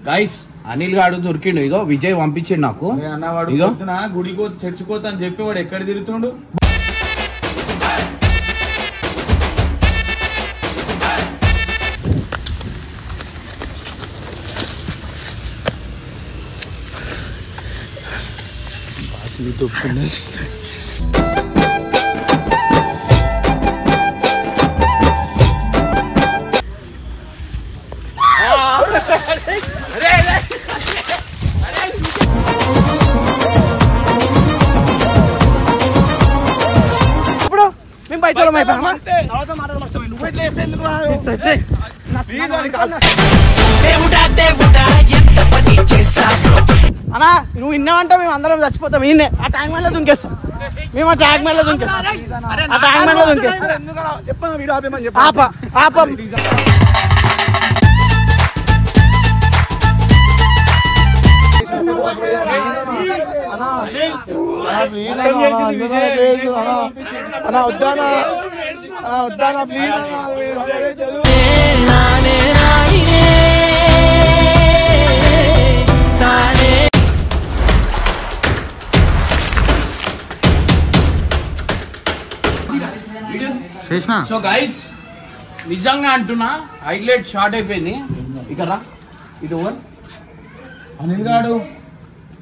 Guys Anil గాడు దొరికిండు. ఇగో విజయ్ పంపించిండు నాకు. ఇగో గుడికో చర్చికోతా అని చెప్పి వాడు ఎక్కడ తిరుగుతుండు. అన్నా నువ్వు ఇన్నావంటే మేము అందరం చచ్చిపోతాం. ఈయనే ఆ ట్యాంక్ మ్యాన్ లో దుంకేస్తాం. మేము ఆ ట్యాంక్ మ్యాన్ లో దుంకేస్తాం. ఆ ట్యాంక్ మ్యాన్ లో దుంకేస్తాం. సో గైస్ నిజంగా అంటున్నా హైలైట్ షార్ట్ అయిపోయింది. ఇక్కడ ఇటు అనిల్ గాడు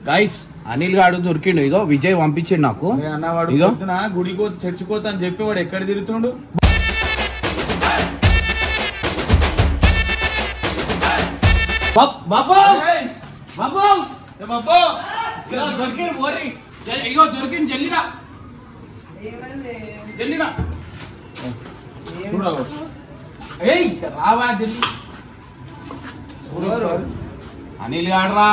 గైస్ అనిల్ గాడు దొరికిండు. ఇగో విజయ్ పంపించిండు నాకు. ఇగో గుడికో చర్చికోతా అని చెప్పి వాడు ఎక్కడ తిరుగుతుండు. బాబు దొరికిండు. ఇగో దొరికింది. జల్లిరా జల్లిరా రావా జల్లి. అనిల్ గాడరా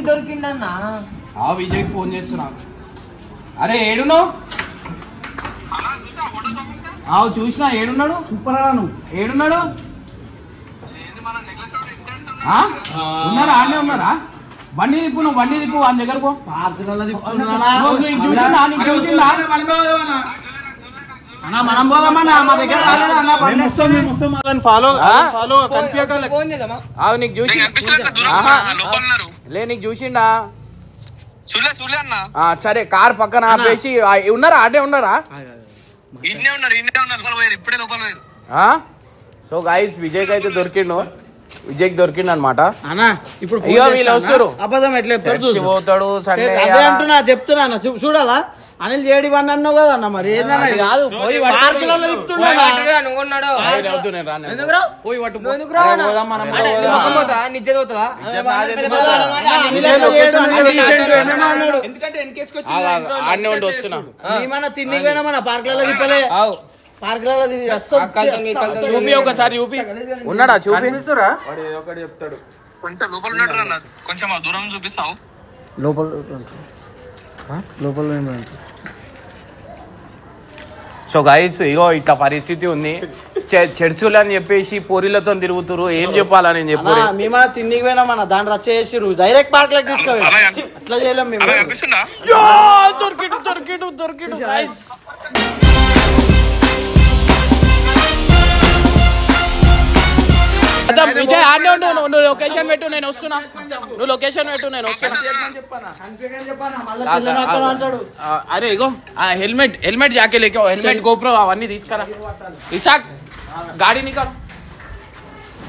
దొరికిండన్నా. విజయ్ ఫోన్ చేస్తున్నా. అరే ఏడున్నావు? చూసినా ఏడున్నాడు? సూపర్ నువ్వు ఏడున్నాడు? ఉన్నారా? ఆడనే ఉన్నారా? బండి తిప్పు. నువ్వు బండి తిప్పు. వాళ్ళ దగ్గర పో. మనం పోదామన్నా మా దగ్గర నీకు చూసి లే నీకు చూసిండా? సరే కార్ పక్కన ఆపేసి ఉన్నారా? ఆడే ఉన్నారా? సో గైస్ విజయ్ అయితే దొరికిండు. విజయ్ దొరికిండు అనమాట. ఇప్పుడు వీళ్ళు వస్తారు. అబద్ధం ఎట్లా పోతాడు అంటున్నా చెప్తున్నా. చూడాలా అనిల్ చేయడి వన్ అన్నావు కదా అన్న. మరి ఏదన్నా కాదు తిండి పోయినా మన పార్కులలో తిప్పలే. పార్కులలో చూపి ఒకసారి చూపి. ఉన్నాడా? చూపి చెప్తాడు. కొంచెం దూరం చూపిస్తావు. లోపల సో గైస్ ఇగో ఇట్లా పరిస్థితి ఉంది. చర్చులు అని చెప్పేసి పోరీలతో తిరుగుతురు. ఏం చెప్పాలని చెప్పి మేమన్నా తిండికి పోయినా మన దాన్ని రచ్చ చేసి డైరెక్ట్ పార్క్ లోకి తీసుకోవాలి. అట్లా చేయలేం మేము. దొరికిడు విజయ్ ఆడే ఉండు. నువ్వు లొకేషన్ పెట్టు, నేను వస్తున్నా. నువ్వు లొకేషన్ పెట్టు, నేను వస్తున్నా. అరే ఇగో హెల్మెట్ జాకే లేక హెల్మెట్ గోప్రో అవన్నీ తీసుకురా. ఇసాక్ గాడి నికర.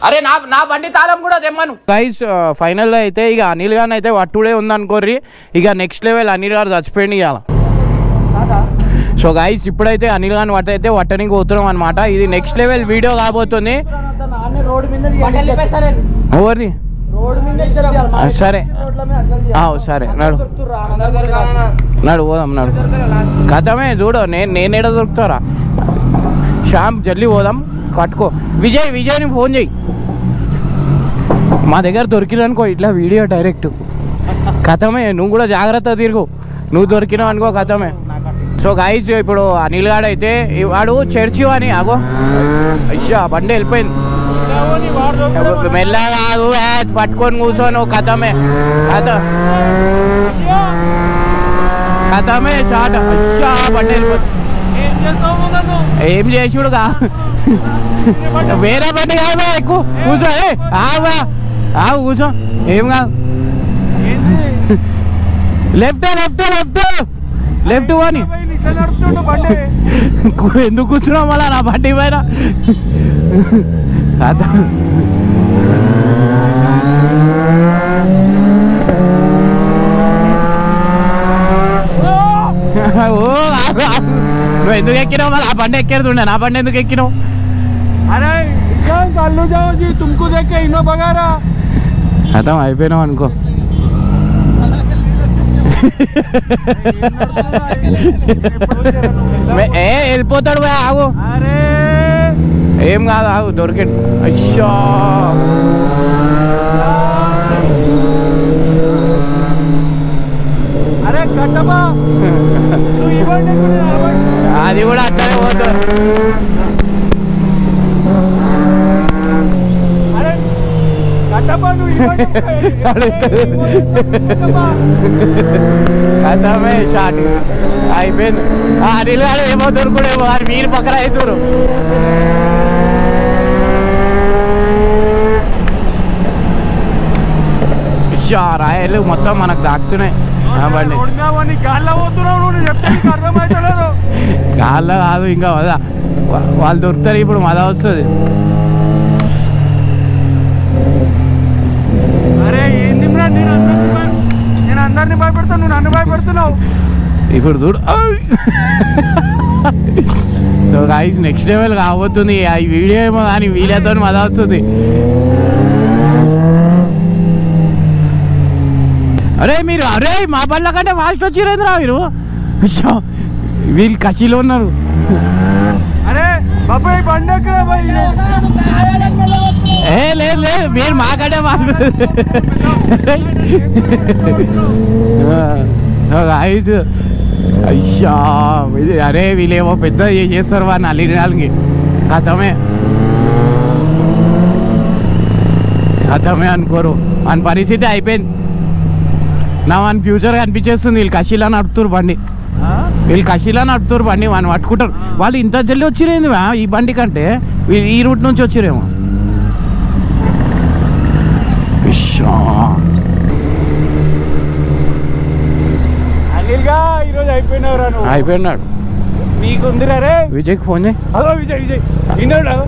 అరే నా బండి తాళం కూడా తెమ్మను. గైస్ ఫైనల్ అయితే ఇక అనిల్ గారు అయితే వట్టుడే ఉందనుకోర్రి. ఇక నెక్స్ట్ లెవెల్ అనిల్ గారు చచ్చిపోయింది ఇవాళ. సో గైస్ ఇప్పుడైతే అనిల్ గారిని అయితే వట్టనికి పోతున్నాం అనమాట. ఇది నెక్స్ట్ లెవెల్ వీడియో కాబోతుంది. ఎవరిది? సరే సరే నడు పోదాం. నడు కథమే చూడు. నేను ఎడ దొరుకుతారా? శ్యామ్ జల్దీ పోదాం. కట్టుకో. విజయ్ని ఫోన్ చెయ్యి. మా దగ్గర దొరికిరనుకో ఇట్లా వీడియో డైరెక్ట్ కథమే. నువ్వు కూడా జాగ్రత్త తిరుగు. నువ్వు దొరికినావు అనుకో కథమే. సో గైస్ ఇప్పుడు అనిల్ గాడు అయితే వాడు చర్చి అని ఆగో అయ్యా బండి వెళ్ళిపోయింది మెల్ల కాదు పట్టుకొని కూర్చోను కథమే కథమే షార్ట్ అయ్యా బండి వెళ్ళిపోతుంది ఏం చేసుడుగా వేరే బండి కాదు ఎక్కువ కూర్చో కూర్చో ఏం కాదు లెఫ్ట్ లెఫ్ట్ లెఫ్ట్ లెఫ్ట్ అని ఎందుకు కూర్చున్నావు మళ్ళా నా బండి పైన నువ్వు ఎందుకు ఎక్కినావు మళ్ళీ ఆ బండి ఎక్కేరుతుండే నా బండి ఎందుకు ఎక్కినావు అర్థం అయిపోయినావు అనుకో వెళ్ళిపోతాడు ఆగు ఏం కాదు ఆగు దొరికాడు అయ్యో అది కూడా అట్టనే పోతుంది కథమే షాట్ అయిపోయింది అనిల్ గారు ఏమో దొరుకుడేమో అని మీరు పక్కన అవుతారు రాయలు మొత్తం మనకు దాక్కుతున్నాయి బండి గాల్లో కాదు ఇంకా మదా వాళ్ళు దొరుకుతారు ఇప్పుడు మదా వస్తుంది నేను అందరినీ భయపెడతాను నువ్వు నన్ను భయపెడుతున్నావు ఇప్పుడు చూడు సో గైస్ నెక్స్ట్ లెవెల్ కాబోతుంది ఈ వీడియో ఏమో కానీ వీడియోతో మజా వస్తుంది అరే మీరు అరే మా బళ్ళ కంటే ఫాస్ట్ వచ్చిరేంద్రా మీరు వీళ్ళు కసిలో ఉన్నారు అరే బాబాయ్ బండి లేదు లేదు మీరు మాకంటే ఫాస్ట్ గైస్ అయ్యా ఇది అరే వీళ్ళేమో పెద్ద చేస్తారు వాడిని అల్లినాలకి కథమే అనుకోరు మన పరిస్థితి అయిపోయింది నా మన ఫ్యూచర్ కనిపించేస్తుంది వీళ్ళు కషిలా నడుపుతారు బండి వాడిని పట్టుకుంటారు వాళ్ళు ఇంత జల్లి వచ్చిరేంది ఈ బండి కంటే వీళ్ళు ఈ రూట్ నుంచి వచ్చిరేమో ఈరోజు అయిపోయినాడు నీకుందిరా రే విజయ్కి ఫోన్ చేయి హలో విజయ్ విన్నాడు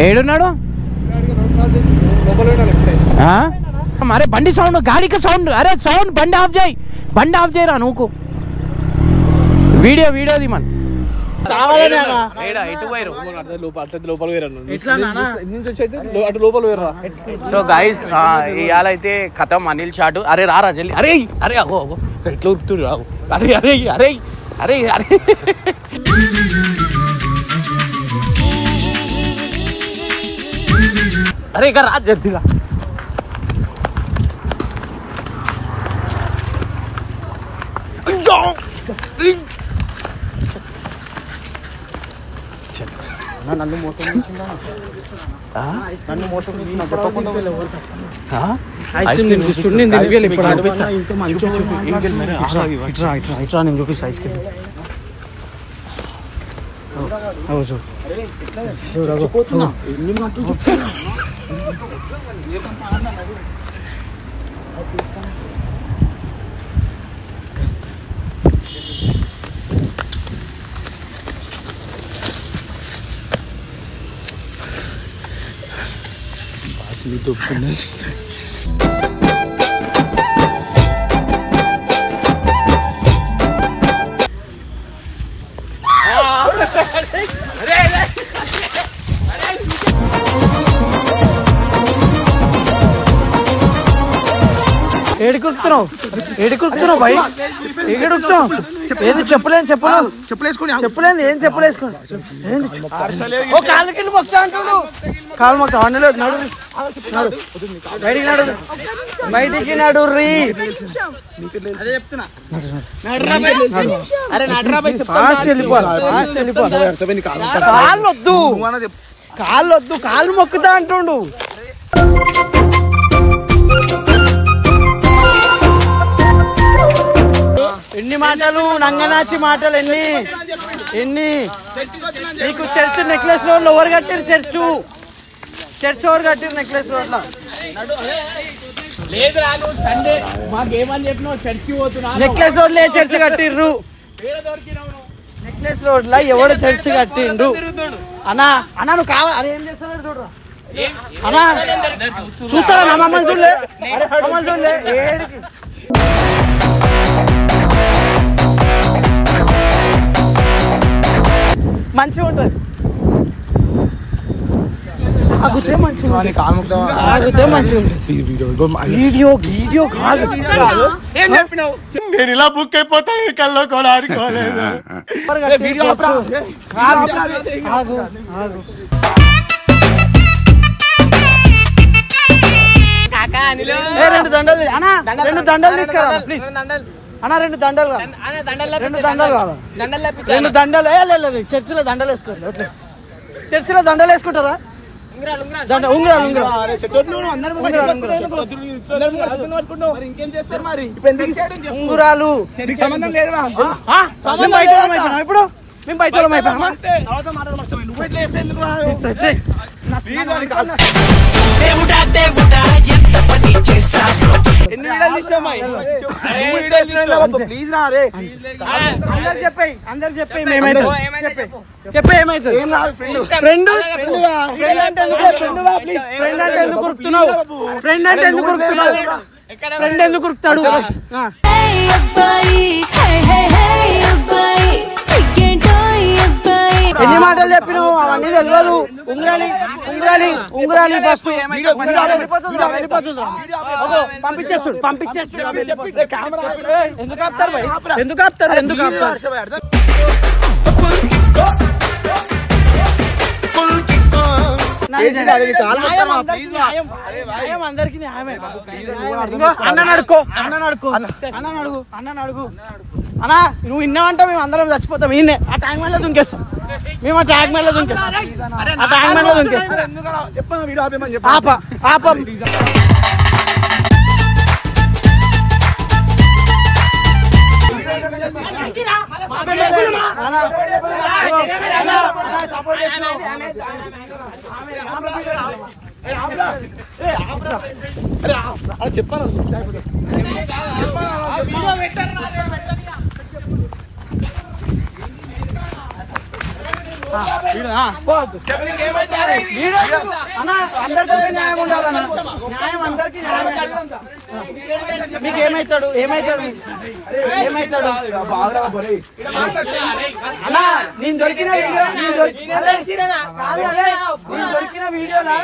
ఏడున్నాడు అరే బండి సౌండ్ గాడికి సౌండ్ అరే సౌండ్ బండి ఆఫ్ చేయరా నువ్వు వీడియో దిమన్ సో గైస్ ఇవాళైతే కథం అనిల్ షాట్ అరే రారా జల్లి అరే అరే అగో ఎట్లా ఉరుకుతుడు రావు అరే అరే అరే అరే అరే అరే ఇక రా జల్దిగా నన్ను మోసం నేను చూపిస్తా ఐస్ క్రీమ్ మీతో ఏడుకురుకుతున్నావు భయ్ ఏడుకుతున్నావు ఏది చెప్పలేను చెప్పలేంది ఏం చెప్పలేసుకోండి ఓ కాళ్ళకి వెళ్ళి మొక్తా అంటున్నాడు కాలు మొక్తా అన్నలో బయటికి నడు రీ కాళ్ళు వద్దు కాళ్ళు మొక్కుతా అంటుండు ఎన్ని మాటలు నంగనాచి మాటలు ఎన్ని నీకు చర్చ్ నెక్లెస్ రోడ్ లో ఎవరు కట్టిరు చర్చ్ ఎవరు కట్టిరు నెక్లెస్ రోడ్ లో నెక్లెస్ రోడ్ లో చర్చ్ కట్టిర్రు నెక్లెస్ రోడ్ లో ఎవడు చర్చ్ కట్టిండు అన్నా నువ్వు కావాలి అరే ఏం చేస్తాడు చూడరా అన్నా చూస్తారా నా మమ్మల్ని చూడలే ఏడికి మంచిగా ఉంటుంది ఆగితే మంచిగా వీడియో కాదు నేను ఇలా బుక్ అయిపోతాను కల్లో కూడా ఆడుకోలేదు రెండు దండలు తీసుకురా ప్లీజ్ అన్నా రెండు దండలు లేదు చర్చిలో దండలు వేసుకోరు చర్చిలో దండలు వేసుకుంటారా ఉంగరాలు ఇప్పుడు మేము బయట అందరు చెప్పాయి చెప్పే ఏమైతుంది ఫ్రెండ్ అంటే ఎందుకు ఉరుకుతున్నావు ఫ్రెండ్ ఎందుకు ఉరుకుతాడు ఎన్ని మాటలు చెప్పినావు అవన్నీ తెలియదు ఉంగరాలి ఫస్ట్ వెళ్ళిపోతుందా పంపించేస్తాడు ఎందుకు ఆపుతారు భయ్ ఎందుకు ఆపుతారు అందరికి అన్నను అడుగు అన్నా నువ్వు ఇన్నావంటే మేము అందరం చచ్చిపోతాం ఈయనే ఆ ట్యాంక్ మ్యాన్ లో దుంకేస్తాం మేము ఆ ట్యాంక్ మ్యాన్ లో దుంకేస్తాం చెప్పాను అందరికీ న్యాయం ఉండాలన్నా న్యాయం అందరికీ మీకు ఏమైతాడు అన్నా నేను దొరికిన వీడియోలా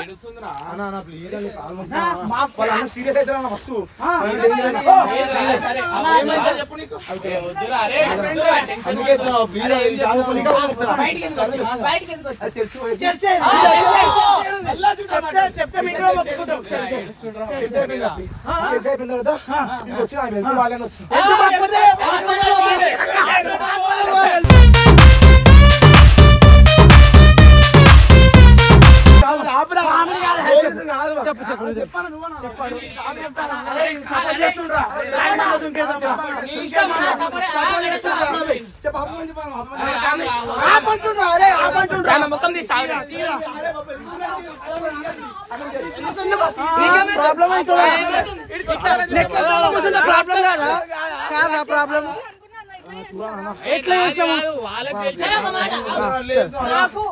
చెప్తే మీరు ప్రాబ్లం అవుతుందా ప్రాబ్లం కాదా ప్రాబ్లం ఎట్లా చేసినాము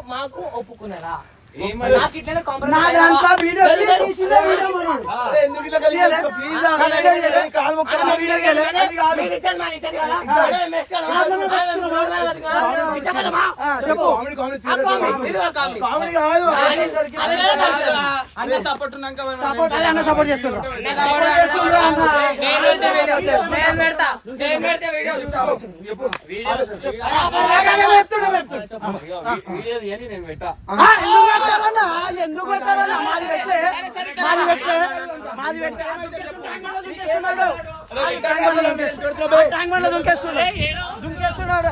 మాకు ఒప్పుకున్నారా నా దాంట్లో వీడియో తీసిందే వీడియో మనోడు. ఎందుకు ఇట్లా కలియాలి ప్లీజ్ కాల్ మొక్కలు వీడియో చేయాలి అది కాదు చెప్పు కామెడీ కాదు అన్న సపోర్ట్ ఉన్నాక అన్న సపోర్ట్ చేస్తున్నా అన్న నేను పెడతా వీడియో ఎందుకు పెట్టారన్నా మాది పెట్టలే ట్యాంక్ బండ్లో దుంకేస్తున్నాడు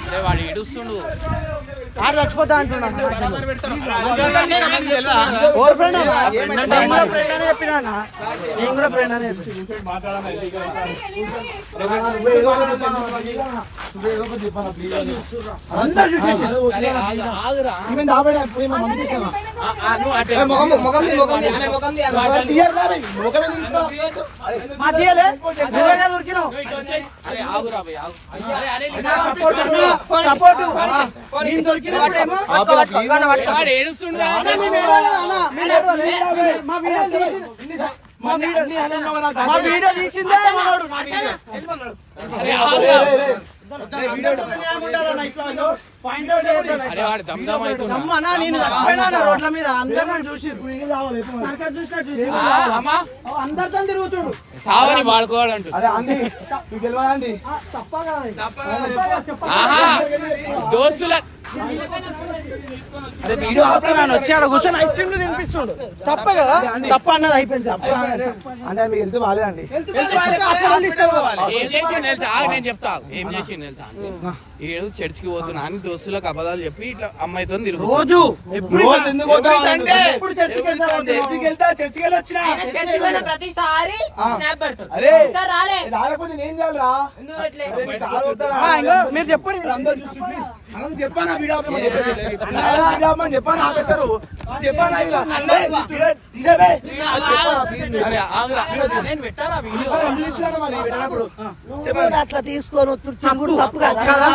అరే వాడు ఏడుస్తుండు ఆడు చచ్చిపోతా అంటున్నాడు ఓవర్ ఫ్రెండ్ ఫ్రెండ్ అని చెప్పినా నేను కూడా ఫ్రెండ్ అని అందరు సపోర్ట్ మా వీడియో తీసిందే మనోడు నేను చచ్చిపోయినా రోడ్ల మీద అందరు నన్ను చూసి చూసినట్టు అందరితో తిరుగుతుడు సావని వాడుకోవాలంటు దోస్తుల వీడియో వచ్చి ఆడ కూర్చొని ఐస్ క్రీమ్ తినిపిస్తుండు తప్ప కదా తప్ప అన్నది అయిపోయింది అంటే మీకు ఎంత బాగాలేదండి ఏం చేసి తెలుసా నేను చెప్తా ఏం చేసి తెలుసా అంటే ఏడు చర్చికి పోతున్నా అని దోస్తులకు అబద్ధాలు చెప్పి ఇట్లా అమ్మాయితో తిరుగు రోజు ప్రతిసారి ఏం చేయాలరా మీరు చెప్పండి చెప్పాను చెప్పాను ఆపేశారు చెప్పాను నేను పెట్టారా వీడియో అట్లా తీసుకొని తప్పు కదా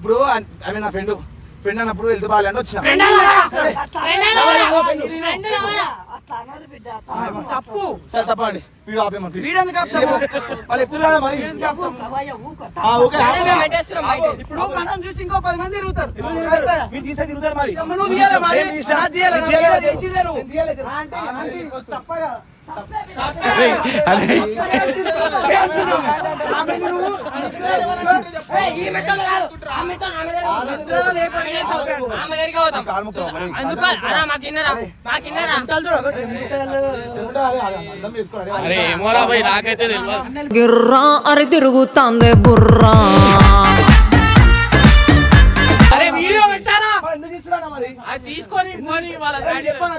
బ్రో ఐ నా ఫ్రెండ్ అన్నప్పుడు వెళ్తే బాగాలంటే వచ్చిన తప్పు సరే తప్పండి వీడియో ఆపేమని వీడియో వాళ్ళు ఎప్పుడు కదా మరి ఇప్పుడు మనం చూసి ఇంకో 10 మంది తిరుగుతారు మీరు తీసే తిరుగుతారు మరి నువ్వు తీయాలి తప్పగా అరే ఏమోరా భయ్ నాకైతే తెలియదు గిర్రా అరి తిరుగుతాందే బుర్రా అరే వీడియో పెట్టారా ఎందుకు తీసుకురా మరి అది తీసుకొని పోనీ వాళ్ళ చెప్పాను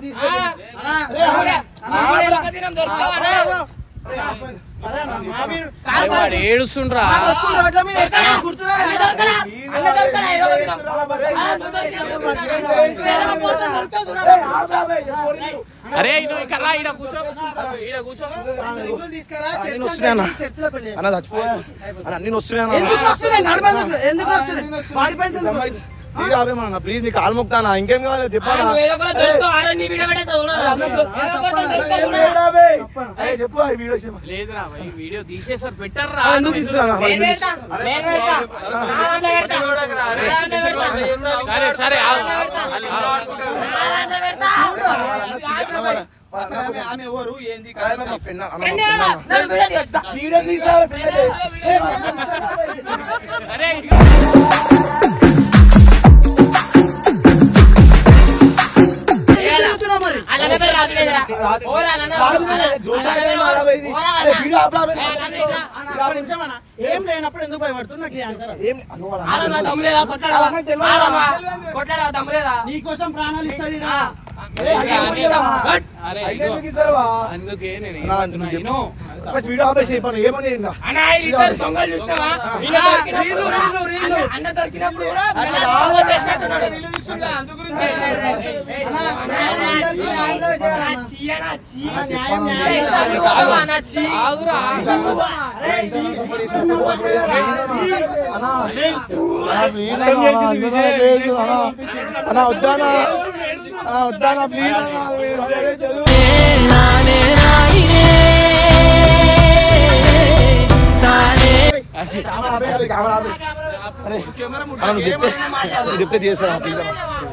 వాడు ఏడుస్తుండ్రా రోడ్ల మీద అరే నువ్వు ఇక్కడ రా ఈడ కూర్చో తీసుకురా అన్న చచ్చిపోయా అన్ని వస్తున్నాయి ఎందుకు వస్తున్నాయి వాడి పైసలు ప్లీజ్ నీ కాలు మొక్తానా ఇంకేం కావాలి చెప్పాలా చెప్పు లేదురా వీడియో తీసేసారు పెట్టారా ఎందుకు తీసుకురా సరే సరే ఆమె ఎవరు ఏంది వీడియో తీసా అరే ఏం లేనప్పుడు ఎందుకు భయపడుతున్నా నీకోసం ప్రాణాలు ఇస్తాడు అందుకే నేను వీడియో ఆపేసి ఏమని దొరికినప్పుడు వద్దానా ప్లీజ్ చెప్తే చేస్తారా ప్లీజ్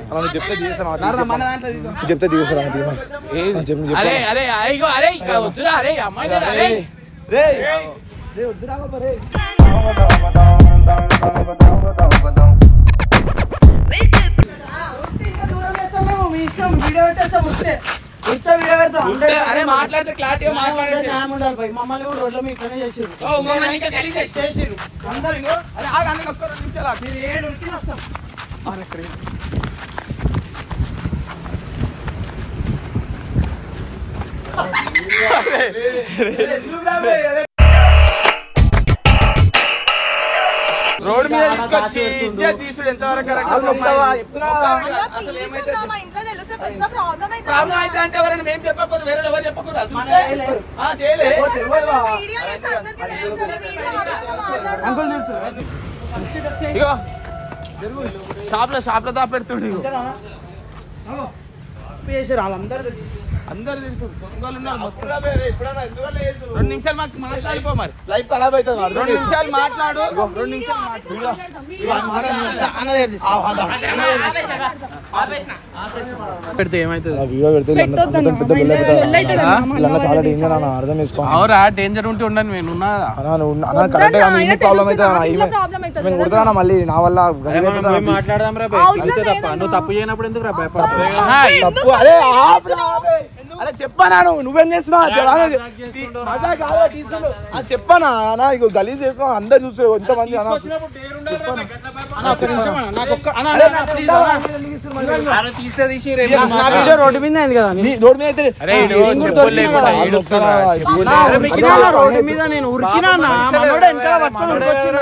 అన్న చెప్తే చేస్తాను చెప్తే చేస్తారా అరే అరే అయ్యో అరే వద్దురా అరే అమ్మాయి కదా అరే వద్దురా అరే మాట్లాడితే క్లారిటీగా మాట్లాడేసి మమ్మల్ని కూడా రోడ్ల మీద చేసిర్రు అందరూ మీరు 7 ఉరికి వస్తాం రోడ్ మీద తీసుకొచ్చి తీసుడు ఎంతవరకు ప్రాబ్లం అయితే అంటే ఎవరైనా మేము చెప్పకపోతే వేరే ఎవరు చెప్పకూడదు ఇగో షాప్ లో దాపెడుతుండు చేసారు వాళ్ళందరూ అందరు దొంగలు ఉన్నారు మొత్తం 2 నిమిషాలు మాకు మాట్లాడిపో మరి లైఫ్ ఖరాబ్ అవుతుంది 2 నిమిషాలు మాట్లాడు 2 నిమిషాలు పెడితే ఏమైతుంది వీడియో పెడితే చాలా డేంజర్ అన్న అర్థం చేసుకో అవురా డేంజర్ ఉంటే ఉండను నేను ఉన్నదా ప్రాబ్లం అయితే కుడతానా మళ్ళీ నా వల్ల మాట్లాడదాం రా నువ్వు తప్పు చేయనప్పుడు ఎందుకు రా తప్పు అదే అదే చెప్పానా నువ్వేం చేస్తున్నావు చెప్పానా అన్న ఇక గలీజ్ చేస్తున్నావు అందరు చూస్తారు ఎంతమంది రోడ్డు మీద అయింది కదా రోడ్డు మీద అయితే రోడ్డు మీద నేను ఉరికినా మనోడు వెనకాల పట్టుకొని ఉరికొచ్చిన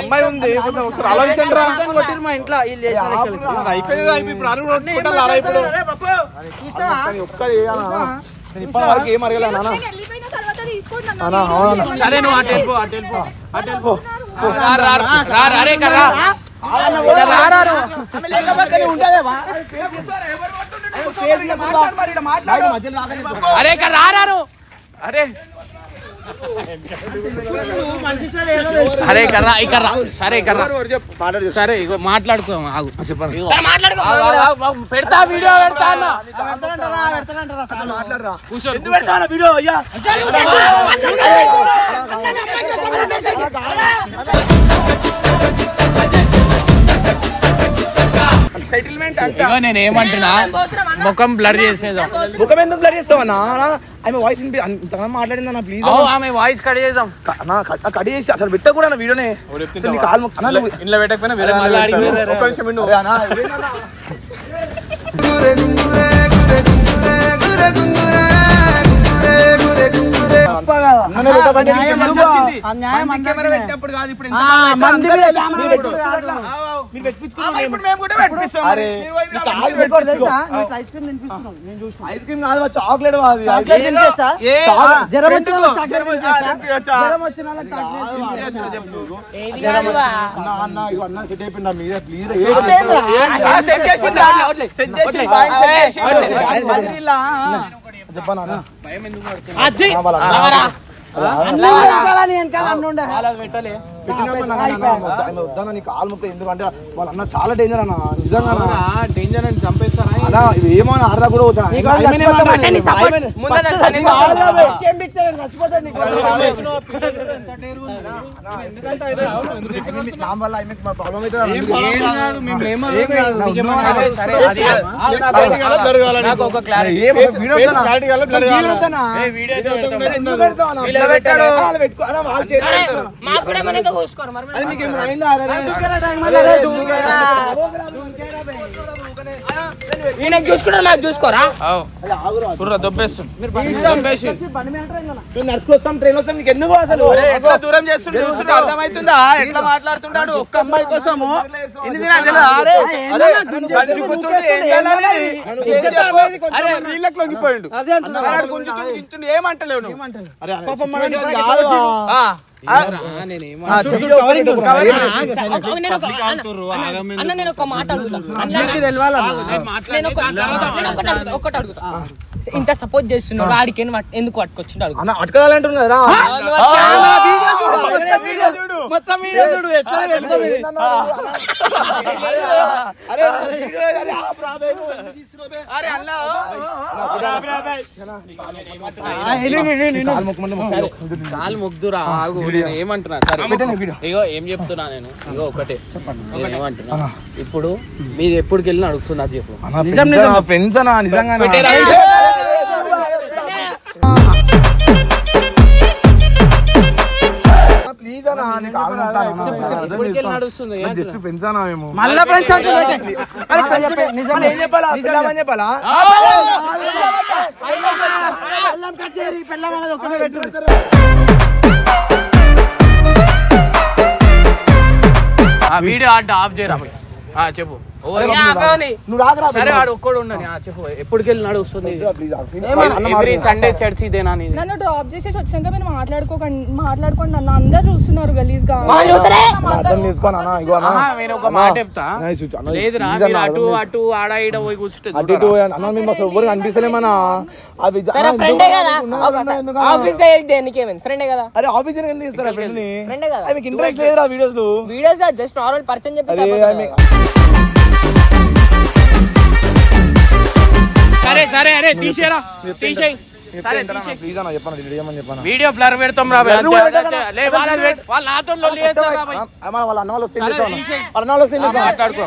అమ్మాయి ఉంది కొట్టిరు మా ఇంట్లో వీళ్ళు ఇప్పటివరకు ఏం అడగలే నాన్న సరే నువ్వు అటు వెళ్ళిపో అరే రారారు అరే అరే కర్రా ఇక్కడ సరే కర్రా సరే ఇగో మాట్లాడుకో ఆగు పెడతా వీడియో పెడతా అన్న కూర్చో వీడియో అయ్యా సెటిల్మెంట్ ఇగో నేను ఏమంటున్నా ముఖం బ్లర్ చేసేద్దాం ముఖం ఎందుకు బ్లర్ చేస్తావన్నా ఆమె వాయిస్ మాట్లాడిందన్నా ప్లీజ్ ఆమె వాయిస్ కట్ చేద్దాం కట్ చేసి అసలు పెట్టకూడదు వీడియోనే ఇంట్లో పెట్టకపోయినా వేరే ఐస్ క్రీమ్ కాదు చాక్లెట్ చెప్పనా వద్దానా నీ కాలు మొక్క ఎందుకంటే వాళ్ళ అన్న చాలా డేంజర్ అన్న నిజంగా డేంజర్ అని చంపేస్తారా అలా ఏమో ఆడదా కూడా వచ్చా చూసుకుంటా నాకు చూసుకోరా దొబ్బేస్తుంది నడుచుకొస్తాం ట్రైన్ వస్తాం నీకు ఎందుకు అసలు ఎట్లా దూరం చేస్తుంటే చూస్తుంటే అర్థమవుతుందా ఎట్లా మాట్లాడుతుంటాడు ఒక్క అమ్మాయి కోసము ఎన్ని దినాలు తెలియదా? అరే వీళ్ళకి లొంగిపోయిండు గుంజుతుండు ఏమంటలేవు నువ్వు నేను ఒక మాట ఒక్కటి అడుగుతా, ఇంత సపోర్ట్ చేస్తున్నావు వాడికి ఎందుకు పట్టుకొచ్చిండు అడుగు. అడగాలంటున్నారా కాలు మొగ్దురా ఆగు, నేను ఏమంటున్నా సరే ఇగో ఏం చెప్తున్నా నేను ఇగో ఒకటే నేను ఏమంటున్నా ఇప్పుడు మీరు ఎప్పటికి వెళ్ళినా అడుగుతున్నా చెప్పు ఫ్రెండ్స్ అన్నా నిజంగా ప్లీజ్ అన్నా నడుస్తుంది జస్ట్ ఫ్రెండ్స్ అన్నా మేము మళ్ళా ఫ్రెండ్స్ ఏం చెప్పాలా పిల్లమని చెప్పాలా ఆ వీడియో ఆఫ్ చేయరా చెప్పు సరే వాడు ఒక్కడు ఉండని చెప్పు ఎప్పటికి వెళ్ళి నడుస్తుంది ఎవ్రీ సండే చర్చ్ ఇదేనా నన్ను డ్రాప్ చేసేసి వచ్చాక మీరు మాట్లాడుకోండి నన్ను అందరు చూస్తున్నారు గలీజ్ గా. నేను ఒక మాట చెప్తా లేదురా మీరు అటు అటు ఆడ ఈడ పోయి కూర్చుంటే అనిపిస్తలేమన్నా అరే ఆఫీస్ ఎందుకు ఇస్తారా ఫ్రెండ్ ని ఇంట్రెస్ట్ లేదురా వీడియోస్ జస్ట్ నార్మల్ పరిచయం చెప్పి సరే అరే తీసేరా తీసేయి ప్లీజ్ అన్న చెప్పాను చెప్పాను వీడియో బ్లర్ పెడతాం రా వాళ్ళు నాతో వాళ్ళ అన్న వాళ్ళు వస్తే మాట్లాడుకో